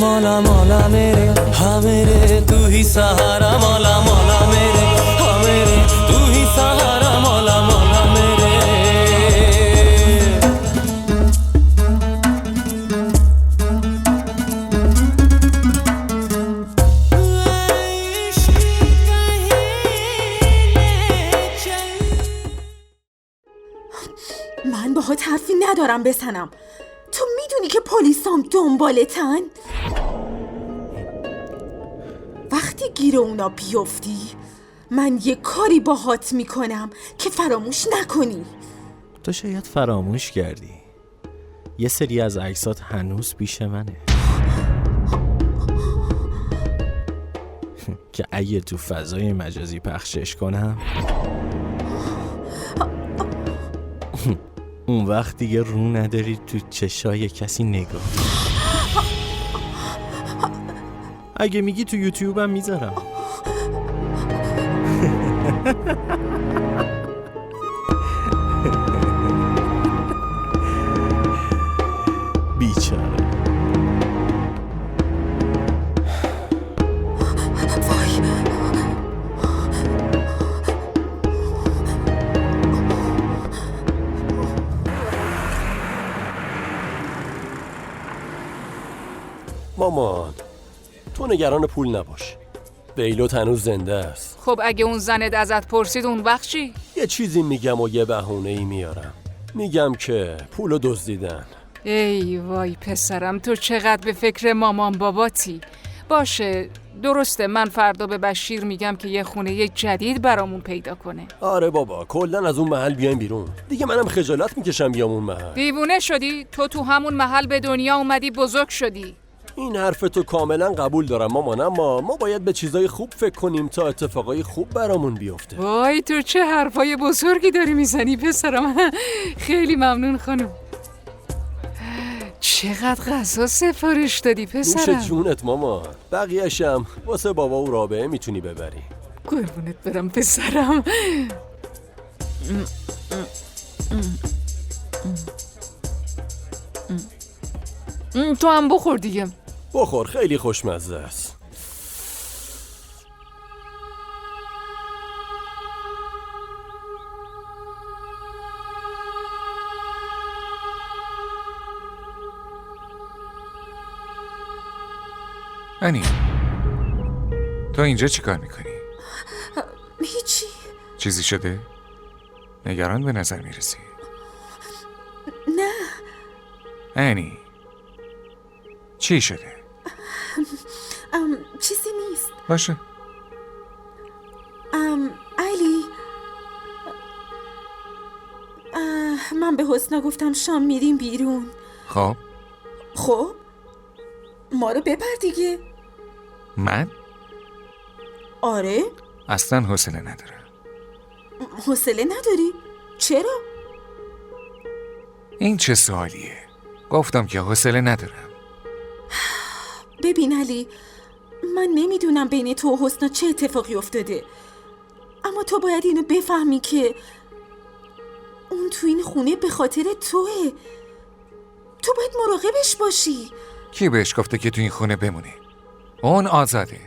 मौला मौला मेरे हाँ मेरे तू ही सहारा मौला मौला मेरे हाँ मेरे तू ही सहारा मौला मौला मेरे من باهات حرفی ندارم بزنم. تو میدونی که پلیسام دنبالتن؟ وقتی گیر اونا بیفتی من یه کاری باهات میکنم که فراموش نکنی. تو شاید فراموش کردی. یه سری از عکسات هنوز پیش منه که اگه تو فضای مجازی پخشش کنم اون وقت دیگه رو نداری تو چشای کسی نگاه. اگه میگی تو یوتیوبم میذارم. بیچاره. مامان تو نگران پول نباش. بیلوت هنوز زنده است. خب اگه اون زنت ازت پرسید اون وقت چی؟ یه چیزی میگم و یه بهونه‌ای میارم. میگم که پولو دزدیدن. ای وای پسرم تو چقدر به فکر مامان باباتی. باشه درسته من فردا به بشیر میگم که یه خونه جدید برامون پیدا کنه. آره بابا کلا از اون محل بیایم بیرون. دیگه منم خجالت میکشم بیام اون محل. دیوونه شدی؟ تو همون محل به دنیا اومدی بزرگ شدی. این حرف تو کاملا قبول دارم مامان، اما ما باید به چیزای خوب فکر کنیم تا اتفاقای خوب برامون بیفته. وای تو چه حرفای بزرگی داری میزنی پسرم. خیلی ممنون خانم. چقدر غذا سفارش دادی پسرم. نوش جونت مامان. بقیه‌شم واسه بابا و رابعه میتونی ببری. قربونت برم پسرم. تو هم بخور دیگه. بخور خیلی خوشمزه است. انی تو اینجا چی کار میکنی؟ هیچی. چیزی شده؟ نگران به نظر میرسی. نه انی چی شده؟ چیزی نیست. باشه. علی من به حسنا گفتم شام میریم بیرون. خب ما رو ببر دیگه. من؟ آره اصلا حوصله ندارم. حوصله نداری؟ چرا؟ این چه سوالیه؟ گفتم که حوصله ندارم. ببین علی من نمیدونم بین تو و حسنا چه اتفاقی افتاده، اما تو باید اینو بفهمی که اون تو این خونه به خاطر توه. تو باید مراقبش باشی. کی بهش گفته که تو این خونه بمونه؟ اون آزاده.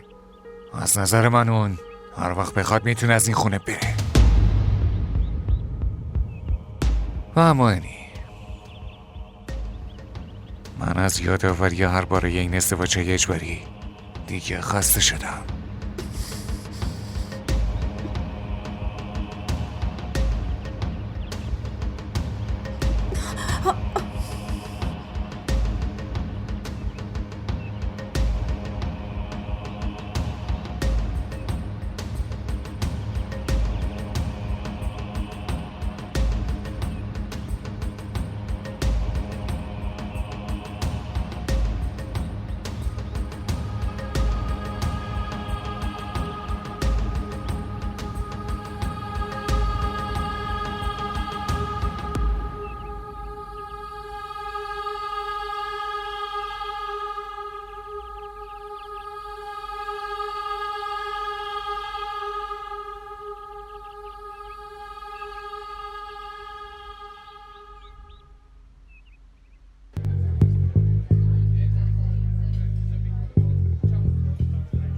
از نظر من اون هر وقت بخواد میتونه از این خونه بره. و اما اینی من از یادآوری هر باره این ازدواج اجباری دیگه خسته شدم.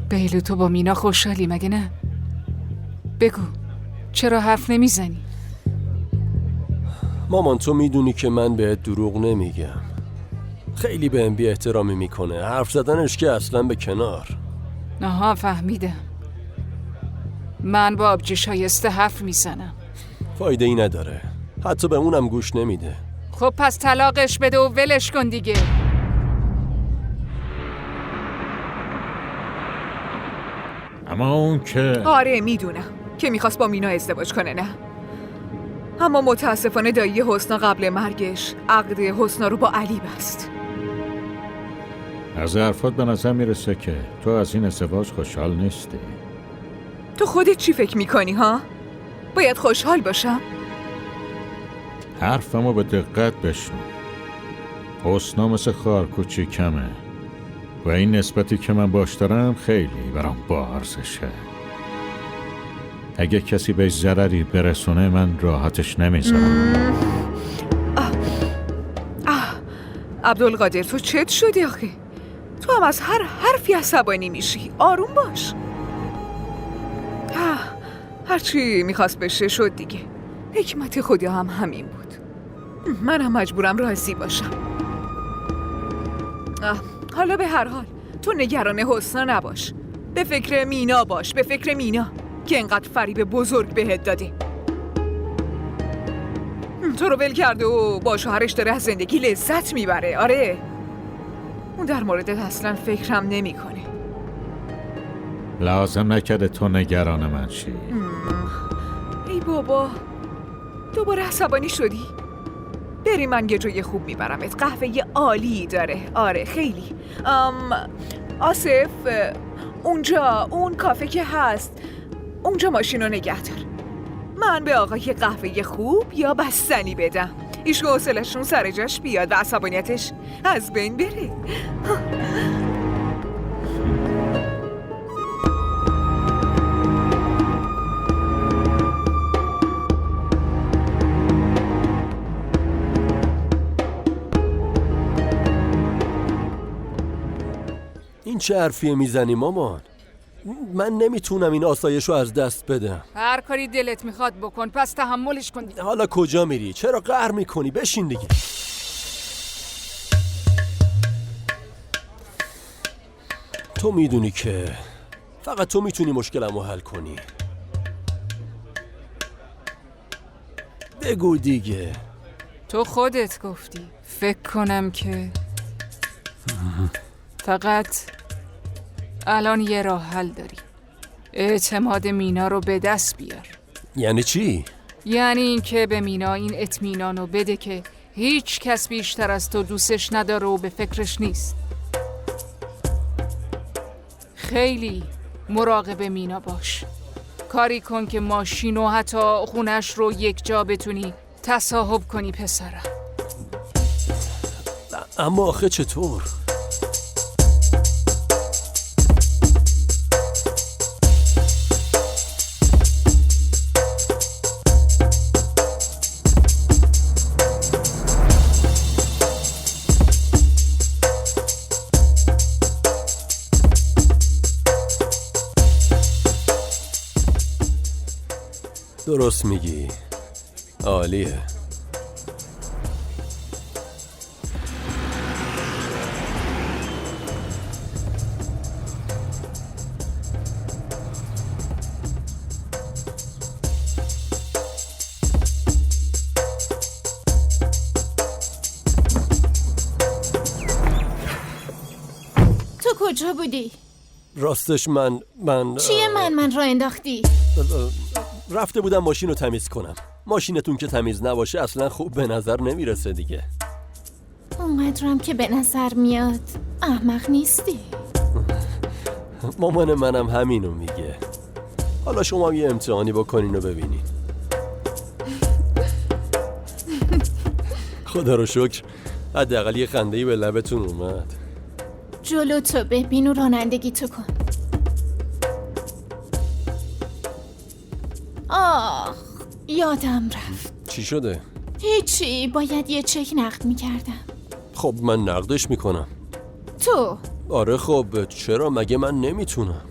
بیلو تو با مینا خوشحالی مگه نه؟ بگو چرا حرف نمیزنی؟ مامان تو میدونی که من بهت دروغ نمیگم. خیلی بهم بی احترامی میکنه. حرف زدنش که اصلا به کنار. آها فهمیدم. من با آبجی شایسته حرف میزنم. فایده ای نداره. حتی به اونم گوش نمیده. خب پس طلاقش بده و ولش کن دیگه. اما اون که آره میدونم که میخواست با مینا ازدواج کنه نه؟ اما متاسفانه دایی حسنا قبل مرگش عقد حسنا رو با علی بست. از حرفات به نظر میرسه که تو از این ازدواج خوشحال نیستی. تو خودت چی فکر میکنی ها؟ باید خوشحال باشم؟ حرفمو به دقت بشنو. حسنا مثل خار کوچیکمه و این نسبتی که من باش دارم خیلی برام با ارزشه. اگه کسی به ضرری برسونه من راحتش نمیذارم. عبدالقادر تو چت شدی آخه؟ تو هم از هر حرفی عصبانی میشی. آروم باش. هرچی میخواست بشه شد دیگه. حکمت خدا هم همین بود. منم مجبورم راضی باشم. حالا به هر حال تو نگران حسنا نباش. به فکر مینا باش. به فکر مینا که انقدر فریب بزرگ بهت داده. تو رو ول کرده و با شوهرش داره از زندگی لذت میبره. آره اون در موردت اصلا فکرم نمیکنه. لازم نکرده تو نگران من شی. ای بابا دوباره عصبانی شدی؟ بری من یه جای خوب میبرمت. قهوه عالی داره. آره خیلی. آصف اونجا اون کافه که هست اونجا ماشین رو نگه دار. من به آقا یه قهوه خوب یا بستنی بدم. ایشون حوصله‌شون سر جاش بیاد و عصبانیتش از بین بره. این چه حرفیه میزنی مامان؟ من نمیتونم این آسایش رو از دست بدم. هر کاری دلت میخواد بکن پس تحملش کن دیگه. حالا کجا میری؟ چرا قهر میکنی؟ بشین دیگه. تو میدونی که فقط تو میتونی مشکلمو حل کنی. بگو دیگه. تو خودت گفتی. فکر کنم که فقط الان یه راه حل داری. اعتماد مینا رو به دست بیار. یعنی چی؟ یعنی این که به مینا این اطمینان رو بده که هیچ کس بیشتر از تو دوستش نداره و به فکرش نیست. خیلی مراقب مینا باش. کاری کن که ماشین و حتی خونش رو یک جا بتونی تصاحب کنی پسرم. اما آخه چطور؟ درست میگی. عالیه. تو کجا بودی؟ راستش من چیه من را انداختی؟ رفته بودم ماشین رو تمیز کنم. ماشینتون که تمیز نباشه اصلا خوب به نظر نمیرسه دیگه. اونقدرم که به نظر میاد احمق نیستی. مامان منم همینو میگه. حالا شما یه امتحانی بکنین و ببینین. خدا رو شکر حداقل یه خنده‌ای به لبتون اومد. جلو تو ببین و رانندگی تو کن. آخ یادم رفت. چی شده؟ هیچی، باید یه چک نقد میکردم. خب من نقدش میکنم. تو؟ آره خب چرا؟ مگه من نمیتونم؟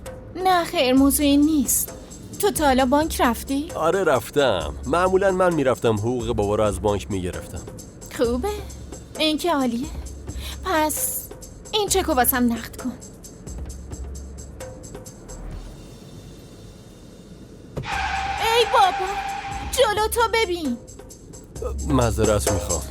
نه خیر، موضوع این نیست. تو تا حالا بانک رفتی؟ آره رفتم. معمولا من میرفتم حقوق بابا رو از بانک میگرفتم. خوبه، این که عالیه. پس این چکو واسم نقد کن. ای بابا، جلو تو ببین. معذرت میخوام.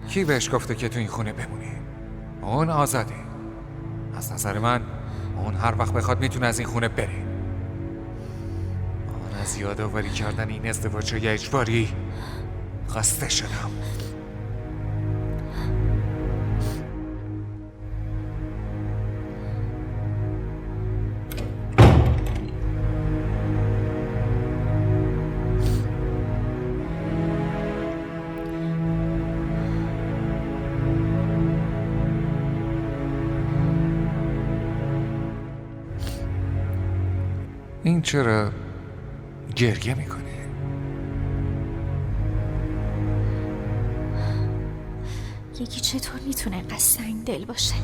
کی بهش گفته که تو این خونه بمونی؟ اون آزاده. از نظر من اون هر وقت بخواد میتونه از این خونه بره. من از یادآوری کردن این ازدواج‌های اجباری خسته شدم. این چرا گریه میکنه؟ یکی چطور میتونه اینقدر سنگ دل باشه؟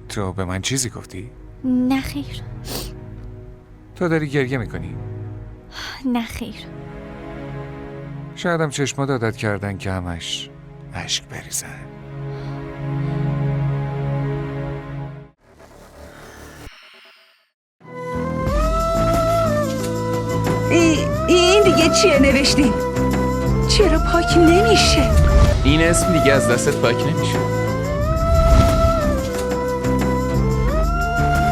تو به من چیزی گفتی؟ نه خیر. تو داری گریه میکنی؟ نه خیر. شایدم چشمات عادت کردن که همش اشک بریزن. این دیگه چیه نوشتین؟ چرا پاک نمیشه؟ این اسم دیگه از دستت پاک نمیشه.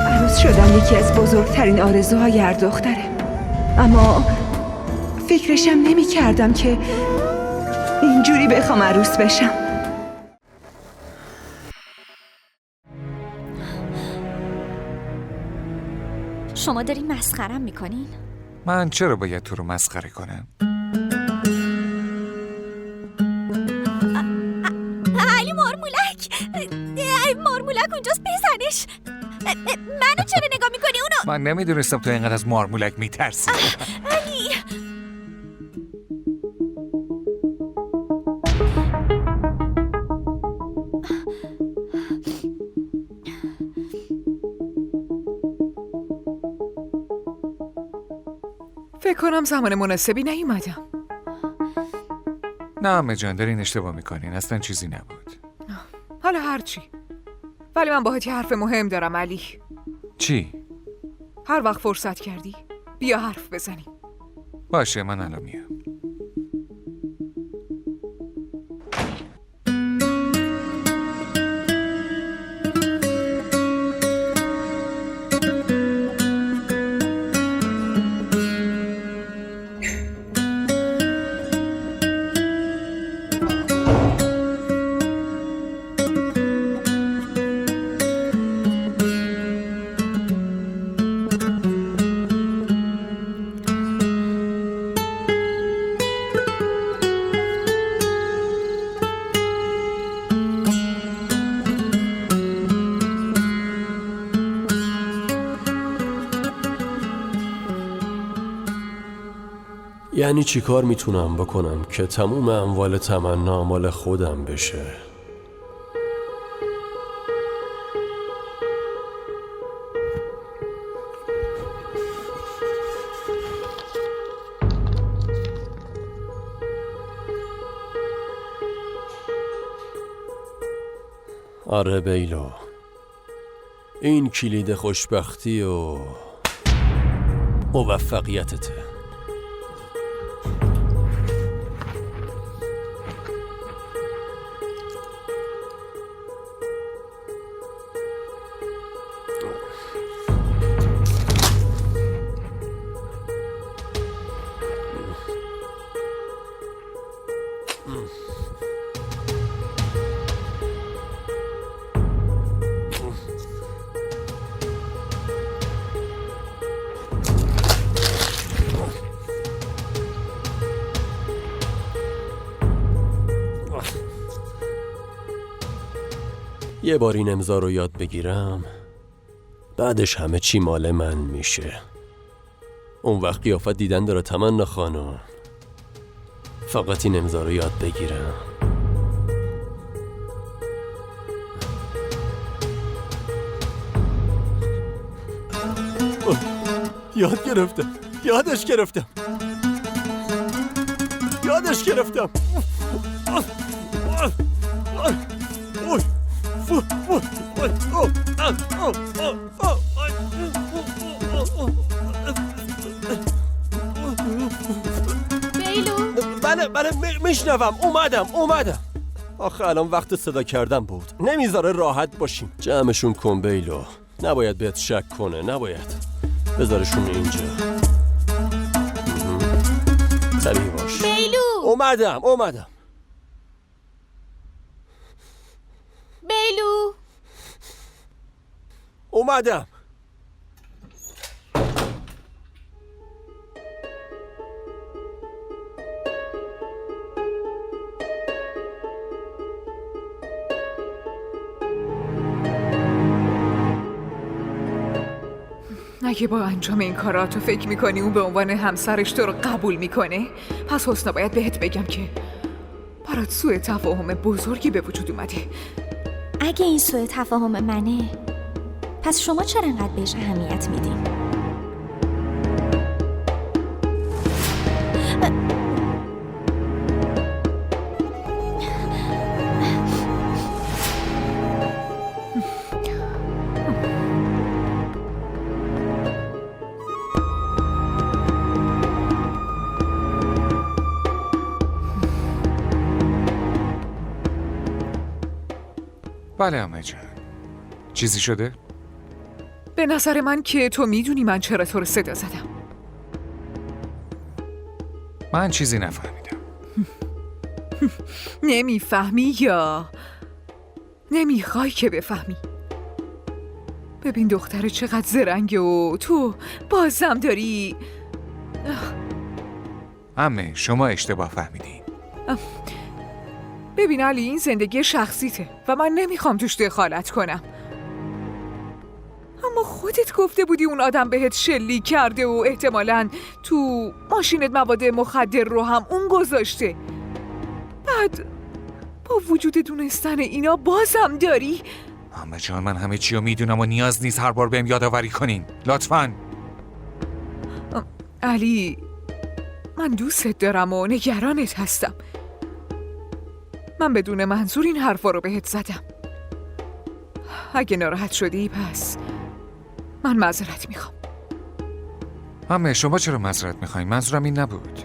عروس شدن یکی از بزرگترین آرزوهای هر دختره، اما فکرشم نمی کردم که اینجوری بخوام عروس بشم. شما دارین مسخرم میکنین؟ من چرا باید تو رو مسخره کنم؟ علی مارمولک، مارمولک اونجاست، بزنش. منو چرا نگاه میکنی اونو؟ من نمیدونستم تو اینقدر از مارمولک میترسی. علی فکر کنم زمان مناسبی نیومدم. نه همه جان، دارین اشتباه میکنین. اصلا چیزی نبود. حالا هرچی، ولی من باهات یه حرف مهم دارم علی. چی؟ هر وقت فرصت کردی بیا حرف بزنیم. باشه، من الان میام. یعنی چی کار میتونم بکنم که تموم اموال تمنا مال خودم بشه؟ آره بیلو، این کلید خوشبختی و موفقیتته. یه بار این امضا رو یاد بگیرم بعدش همه چی مال من میشه. اون وقت قیافت دیدن داره تمنا خانم. فقط این امضا رو یاد بگیرم. یادش گرفتم. بیلو بله میشنوم. اومدم. آخه الان وقت صدا کردن بود. نمیذاره راحت باشیم. جمعشون کن بیلو. نباید بهت شک کنه. نباید. بذارشون اینجا. طبیعی باش. بیلو اومدم. بیلو اومدم. اگه با انجام این کارا تو فکر میکنی اون به عنوان همسرش تو رو قبول میکنه، پس حسنا باید بهت بگم که برات سوء تفاهم بزرگی به وجود اومده. اگه این سوء تفاهم منه، پس شما چرا انقدر بهش اهمیت میدین؟ بله عمه جان. چیزی شده؟ به نظر من که تو میدونی من چرا تو رو صدا زدم. من چیزی نفهمیدم. نمیفهمی یا نمیخوای که بفهمی؟ ببین دختر چقدر زرنگه و تو بازم داری. عمه شما اشتباه فهمیدین. ببین علی، این زندگی شخصیته و من نمیخوام توش دخالت کنم. اما خودت گفته بودی اون آدم بهت شلیک کرده و احتمالاً تو ماشینت مواد مخدر رو هم اون گذاشته. بعد با وجود دونستن اینا بازم داری؟ عمه جان من همه چی رو میدونم و نیاز نیست هر بار بهم یادآوری کنین. لطفاً. علی، من دوستت دارم و نگرانت هستم. من بدون منظور این حرفا رو بهت زدم. اگه ناراحت شدی پس من معذرت میخوام. عمه شما چرا معذرت میخواین؟ منظورم این نبود.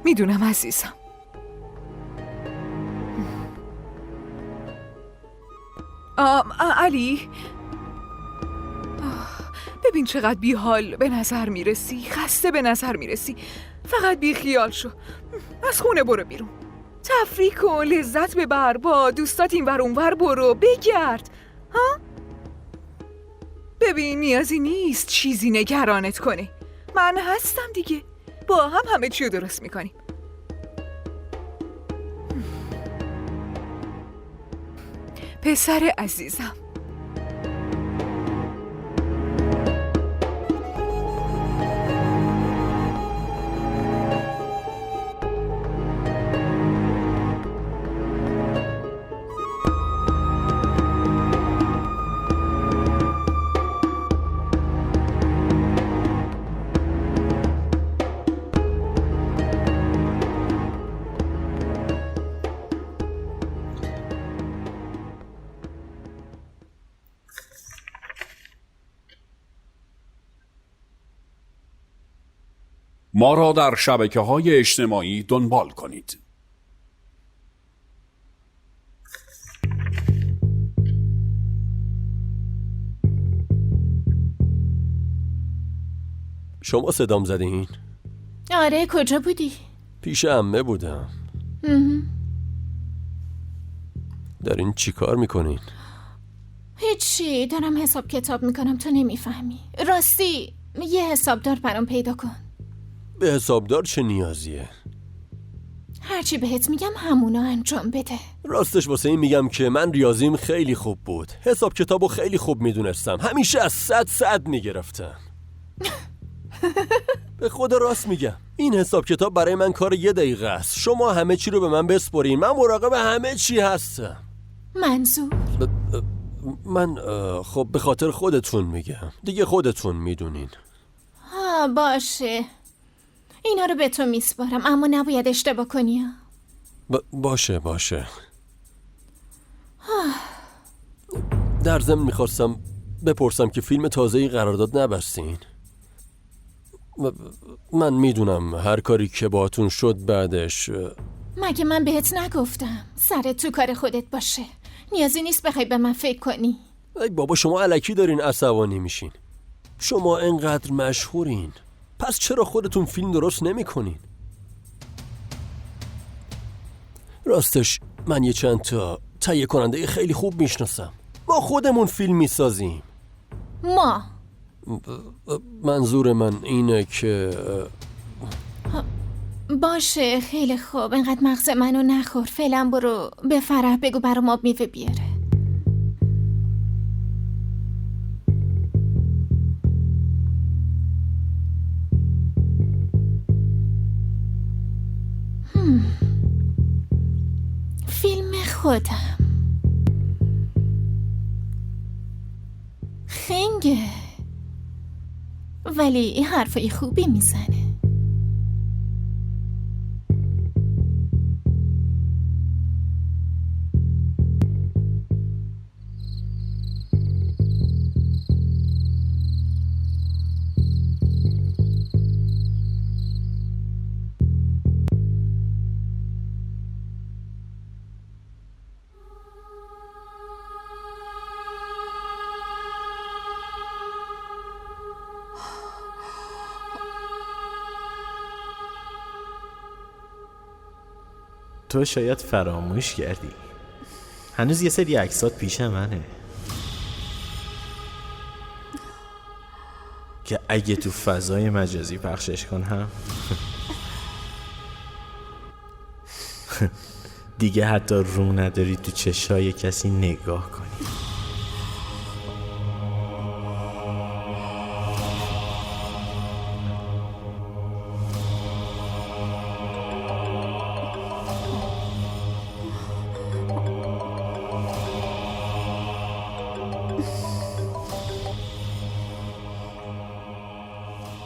میدونم عزیزم. علی، ببین چقدر بیحال به نظر میرسی، خسته به نظر میرسی. فقط بی خیال شو. از خونه برو بیرون، تفریح کن، لذت ببر، با دوستات این ور اون ور برو، بگرد. ها؟ ببین نیازی نیست چیزی نگرانت کنه. من هستم دیگه. با هم همه چی رو درست میکنیم. پسر عزیزم. ما را در شبکه‌های اجتماعی دنبال کنید. شما صدام زدین؟ آره، کجا بودی؟ پیش عمه بودم. دارین چی کار میکنین؟ هیچی، دارم حساب کتاب میکنم. تو نمیفهمی. راستی یه حسابدار برام پیدا کن. به حسابدار چه نیازیه؟ هرچی بهت میگم همونا انجام بده. راستش واسه این میگم که من ریاضیم خیلی خوب بود. حساب کتابو خیلی خوب میدونستم. همیشه از 100 میگرفتم. به خدا راست میگم. این حساب کتاب برای من کار 1 دقیقه است. شما همه چی رو به من بسپرین. من مراقب همه چی هستم. منظور؟ من خب به خاطر خودتون میگم. دیگه خودتون میدونین. باشه. اینا رو به تو میسپارم، اما نباید اشتباه کنی. باشه. در ضمن میخواستم بپرسم که فیلم تازه‌ای قرارداد نبستین؟ من میدونم هر کاری که باهاتون شد بعدش. مگه من بهت نگفتم سرت تو کار خودت باشه، نیازی نیست بخوای به من فکر کنی. ای بابا شما الکی دارین عصبانی میشین. شما انقدر مشهورین، پس چرا خودتون فیلم درست نمی کنین؟ راستش من یه چند تا تهیه کننده خیلی خوب میشناسم. ما خودمون فیلم میسازیم. ما؟ منظور من اینه که باشه خیلی خوب، اینقدر مغز منو نخور. فعلا برو به فرح بگو برام آب میوه بیاره. فیلم خودم خنگه، ولی حرفای خوبی میزنه. تو شاید فراموش کردی هنوز یه سری عکسات پیش منه که اگه تو فضای مجازی پخشش کنم دیگه حتی رو نداری تو چشای کسی نگاه کنی.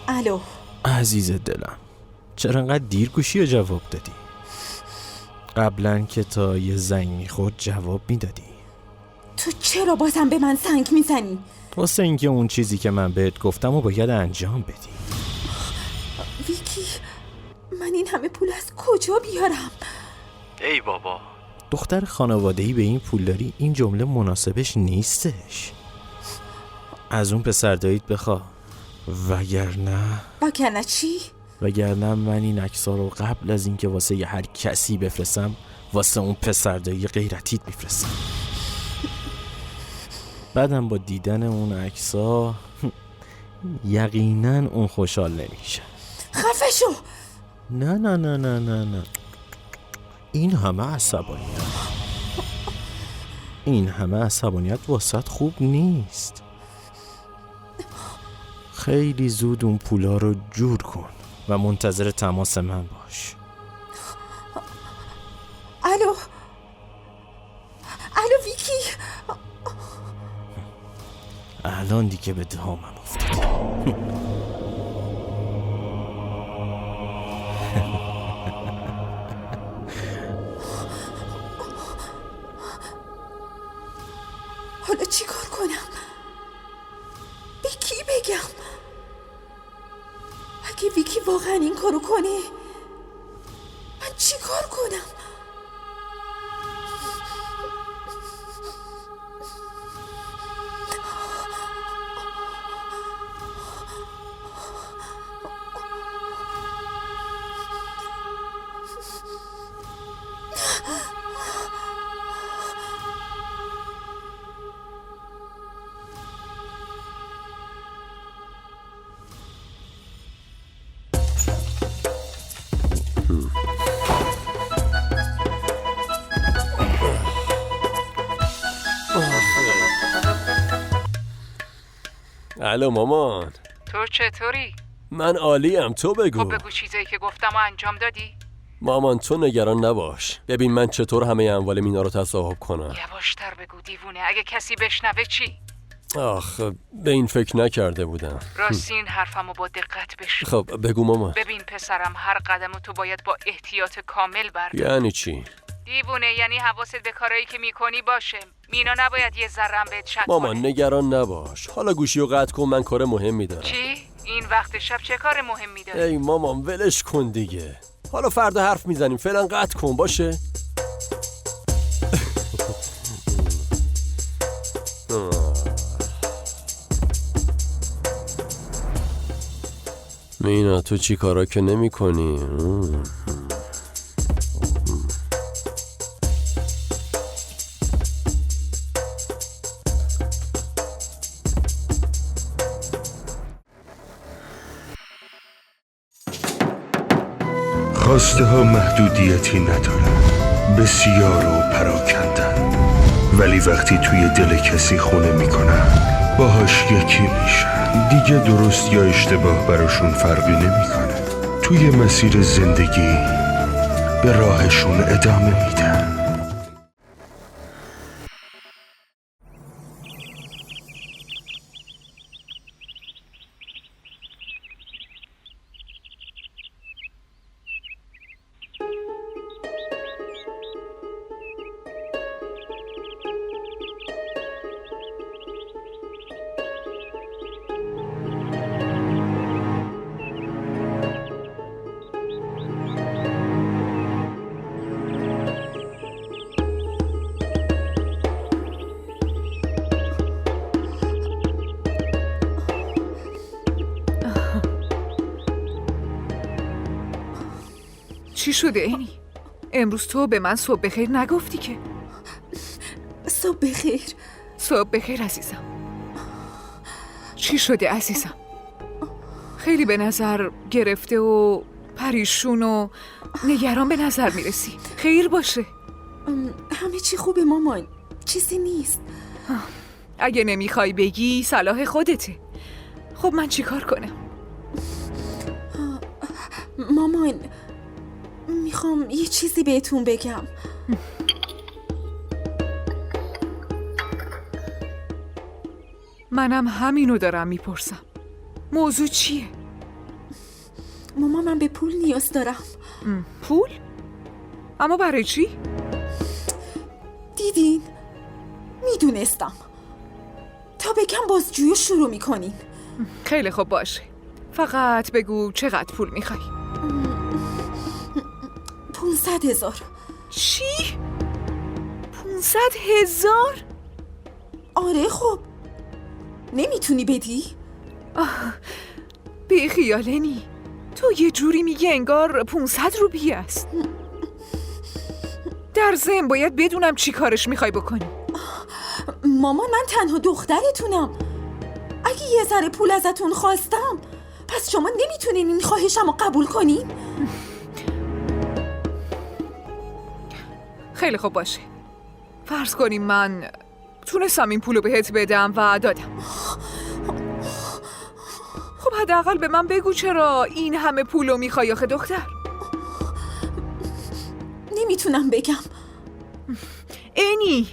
الو عزیز دلم، چرا انقدر دیر گوشی رو جواب دادی؟ قبلا که تا یه زنگ میخورد جواب میدادی. تو چرا بازم به من سنگ میزنی؟ واسه اینکه اون چیزی که من بهت گفتم و باید انجام بدی. ویکی، من این همه پول از کجا بیارم؟ ای بابا، دختر خانواده‌ای به این پولداری این جمله مناسبش نیستش. از اون پسر داییت بخوا، وگرنه چی؟ وگرنه من این عکس‌ها رو قبل از اینکه واسه یه هر کسی بفرستم واسه اون پسر دایی غیرتیت میفرستم. بعدم با دیدن اون عکس‌ها یقینا اون خوشحال نمیشه. خفه شو. نه این همه عصبانیت واسط خوب نیست. خیلی زود اون پولا رو جور کن و منتظر تماس من باش. الو ویکی، الان دیگه به دامم افتادی. حالا چی کار کنم؟ به کی بگم؟ اگه ویکی واقعا این کارو کنه من چی کار کنم؟ الو مامان. تو چطوری؟ من عالیم، تو بگو. خب بگو چیزایی که گفتم و انجام دادی؟ مامان تو نگران نباش. ببین من چطور همه اموال مینا رو تصاحب کنم. یواشتر بگو دیوونه، اگه کسی بشنوه چی؟ آخ به این فکر نکرده بودم. راستی این حرفمو با دقت بشنو. خب بگو مامان. ببین پسرم، هر قدمو تو باید با احتیاط کامل برداری. یعنی چی؟ دیوونه یعنی حواست به کارایی که میکنی باشه. مینا نباید یه ذره بهت شک مامان کنه. نگران نباش. حالا گوشی رو قطع کن، من کار مهمی دارم. چی؟ این وقت شب چه کار مهمی داری؟ ای مامان ولش کن دیگه. حالا فردا حرف میزنیم، فعلا قطع کن باشه. مینا تو چی کارا که نمی کنی؟ خواسته ها محدودیتی ندارن، بسیار و پراکندن، ولی وقتی توی دل کسی خونه میکنن باهاش یکی میشن. دیگه درست یا اشتباه براشون فرقی نمیکنه. توی مسیر زندگی به راهشون ادامه میدن. چی شده اینی؟ امروز تو به من صبح بخیر نگفتی که. صبح بخیر. صبح بخیر عزیزم. چی شده عزیزم؟ خیلی به نظر گرفته و پریشون و نگران به نظر میرسی. خیر باشه. همه چی خوبه مامان، چیزی نیست. اگه نمیخوای بگی صلاح خودته. خب من چی کار کنم؟ مامان میخوام یه چیزی بهتون بگم. منم همینو دارم میپرسم. موضوع چیه؟ مامان من به پول نیاز دارم. پول؟ اما برای چی؟ دیدین؟ میدونستم. تا بگم بازجویی شروع میکنین. خیلی خوب باشه. فقط بگو چقدر پول میخوای؟ 500,000. چی؟ 500,000؟ آره خب نمیتونی بدی؟ بی خیالنی. تو یه جوری میگی انگار 500 روپیه است. در ضمن باید بدونم چی کارش میخوای بکنی. مامان من تنها دخترتونم. اگه یه ذره پول ازتون خواستم پس شما نمیتونین این خواهشمو قبول کنین؟ خیلی خوب باشه. فرض کنیم من تونستم این پولو بهت بدم و دادم. خب حداقل به من بگو چرا این همه پولو میخوای آخه دختر؟ نمیتونم بگم. اینی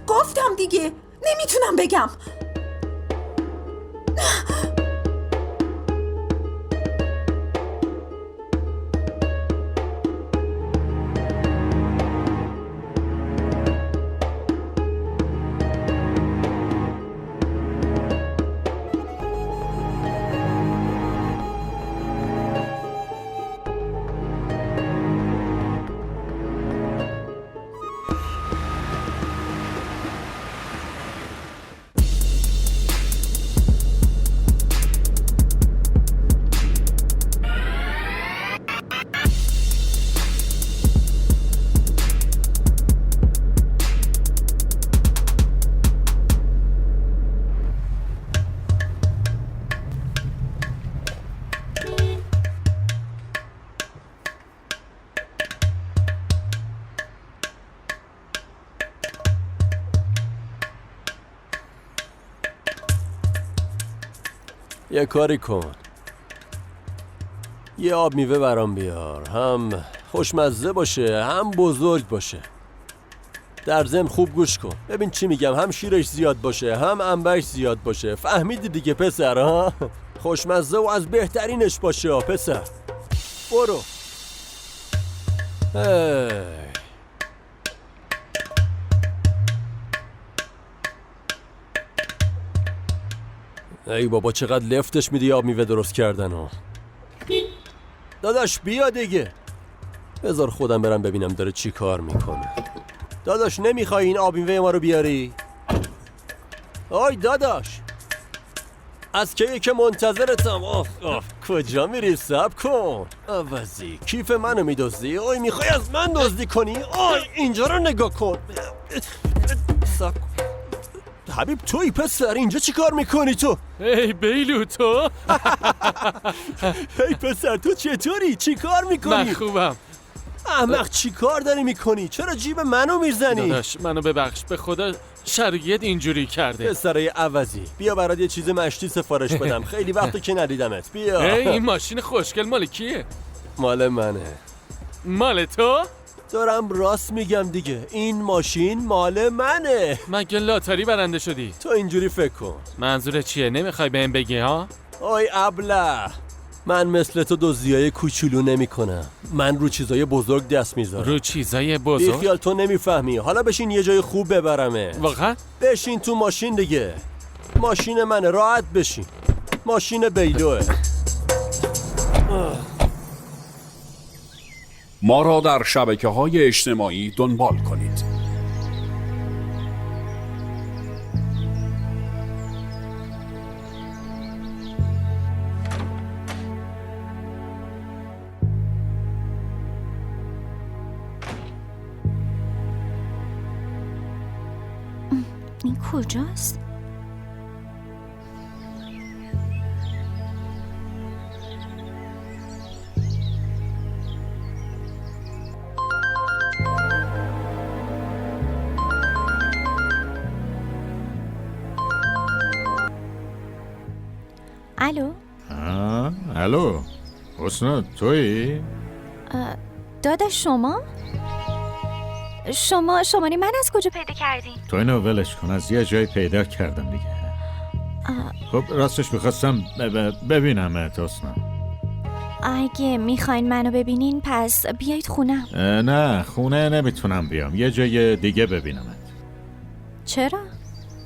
گفتم دیگه نمیتونم بگم. یه کاری کن، یه آب میوه برام بیار، هم خوشمزه باشه هم بزرگ باشه. در ضمن خوب گوش کن، ببین چی میگم، هم شیرش زیاد باشه هم انبرش زیاد باشه. فهمیدی دیگه پسر ها؟ خوشمزه و از بهترینش باشه پسر. برو. ای بابا چقدر لفتش میدی آب میوه درست کردن ها. داداش بیا دیگه، بذار خودم برم ببینم داره چی کار میکنه. داداش نمیخوای این آب میوه ما رو بیاری؟ آی داداش، از که منتظرتم. کجا میری؟ صبر کن. عوضی کیف منو میدزدی؟ آی میخوای از من دزدی کنی؟ آی اینجا رو نگاه کن. صبر کن. حبیب توی پسر اینجا چی کار میکنی تو؟ ای بیلو تو. ای پسر تو چطوری؟ چی کار میکنی؟ من خوبم. احمق چی کار داری میکنی؟ چرا جیب منو میزنی؟ داداش منو ببخش، به خدا شرایط اینجوری کرده. پسرای عوضی بیا برات یه چیز مشتی سفارش بدم. خیلی وقته که ندیدمت. بیا. این ماشین خوشگل مال کیه؟ مال منه. مال تو؟ دارم راست میگم دیگه، این ماشین مال منه. مگه لاتاری برنده شدی؟ تو اینجوری فکر کن. منظورت چیه؟ نمیخوای بهم بگی ها؟ آی ابله، من مثل تو دزدیای کوچولو نمی کنم. من رو چیزای بزرگ دست میذارم. رو چیزای بزرگ؟ بیخیال تو نمیفهمی. حالا بشین یه جای خوب ببرمه. واقعا؟ بشین تو ماشین دیگه. ماشین منه، راحت بشین. ماشین بیلوه. ما را در شبکه‌های اجتماعی دنبال کنید. این کجاست؟ الو؟ الو حسنا تویی؟ داداش شماره من از کجا پیدا کردین؟ تو اینو ولش کن، از یه جای پیدا کردم دیگه. خب راستش میخواستم ببینم حسنا. اگه میخواین منو ببینین پس بیایید خونم. نه خونه نمیتونم بیام، یه جای دیگه ببینمت. چرا؟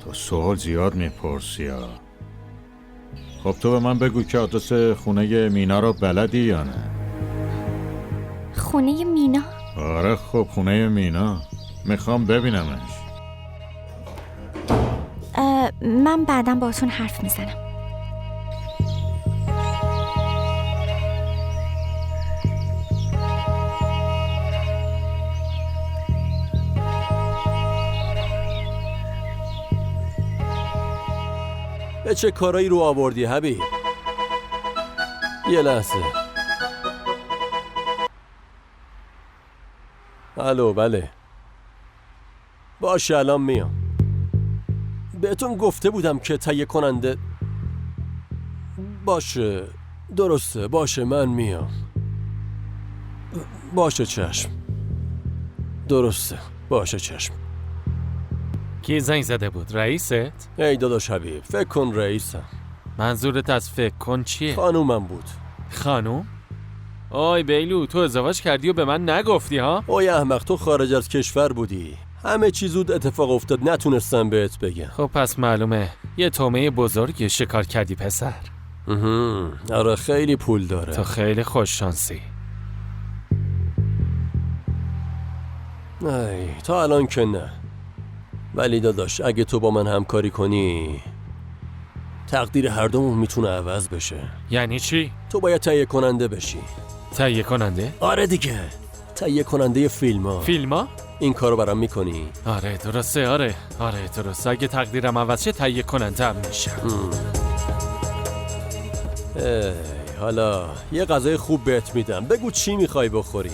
تو سوال زیاد میپرسی ها. خب تو به من بگو که آدرس خونه مینا رو بلدی یا نه؟ خونه مینا؟ آره خب خونه مینا، میخوام ببینمش. من بعداً باتون حرف میزنم. به چه کارایی رو آوردی حبیب؟ یه لحظه. الو بله باشه الان میام. بهتون گفته بودم که تهیه کننده. باشه درسته، باشه من میام. باشه چشم. درسته باشه چشم. کی زنگ زده بود؟ رئیست؟ ای داداش حبیب فکر کن رئیسم. منظورت از فکر کن چیه؟ خانومم بود. خانوم؟ آی بیلو تو ازدواج کردی و به من نگفتی ها؟ آی احمق تو خارج از کشور بودی، همه چی زود اتفاق افتاد، نتونستم بهت بگم. خب پس معلومه یه تومه بزرگی شکار کردی پسر. آره خیلی پول داره. تو خیلی خوش شانسی. ای تا الان که نه، ولی داداش اگه تو با من همکاری کنی تقدیر هر دومون میتونه عوض بشه. یعنی چی؟ تو باید تهیه کننده بشی. تهیه کننده؟ آره دیگه، تهیه کننده فیلم‌ها. فیلم‌ها؟ این کارو برام میکنی؟ آره درسته. آره درسته. اگه تقدیرم عوض شه تهیه کننده هم میشم. حالا یه غذای خوب بهت میدم، بگو چی میخوای بخوری؟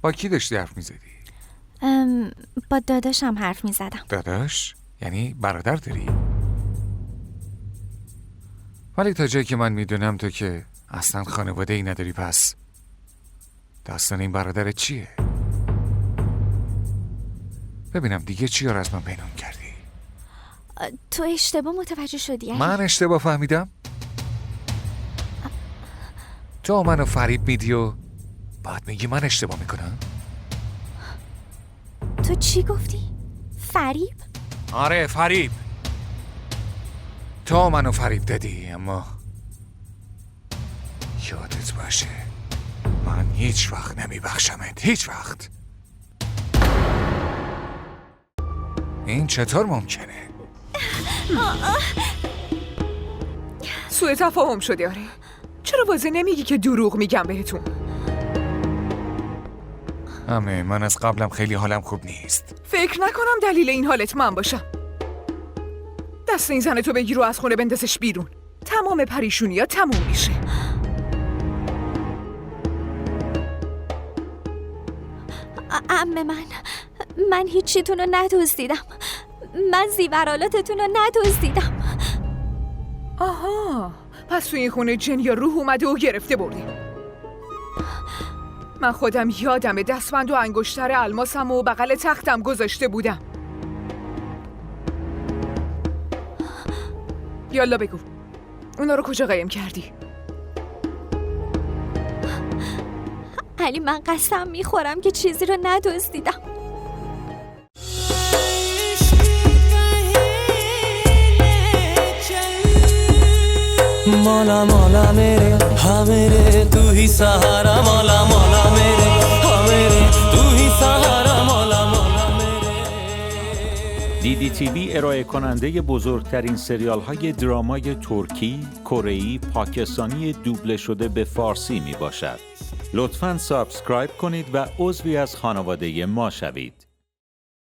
با کی داشتی حرف میزدی؟ با داداشم حرف میزدم. داداش؟ یعنی برادر داری؟ ولی تا جایی که من میدونم تو که اصلا خانواده ای نداری، پس داستان این برادرت چیه؟ ببینم دیگه چی رو از من پنهان کردی؟ تو اشتباه متوجه شدی. من اشتباه فهمیدم؟ تو منو فریب میدی و بعد میگی من اشتباه میکنم؟ تو چی گفتی؟ فریب؟ آره فریب. تو منو فریب دادی، اما یادت باشه من هیچ وقت نمیبخشمت، هیچ وقت. این چطور ممکنه؟ سوء تفاهم شده. آره چرا واضح نمیگی که دروغ میگم بهتون؟ همه من از قبلم خیلی حالم خوب نیست. فکر نکنم دلیل این حالت من باشم. دست این زن تو بگیر و از خونه بندازش بیرون. تمام پریشونی ها تموم میشه. عمه من هیچیتون رو ندزدیدم. من زیورالاتتون رو ندزدیدم. آها، پس تو این خونه جن یا روح اومده و گرفته برده. من خودم یادم دستبند و انگشتر الماسم و بغل تختم گذاشته بودم. یالا بگو اونا رو کجا قایم کردی؟ علی من قسم میخورم که چیزی رو ندزدیدم. मौला मौला मेरे हाँ मेरे तू ही सहारा मौला मौला मेरे हाँ मेरे तू ही सहारा मौला मौला मेरे. DDTV ارائه کننده بزرگترین سریال های درامای ترکی، کره‌ای، پاکستانی دوبله شده به فارسی می باشد. لطفاً سابسکرایب کنید و عضوی از خانواده ما شوید.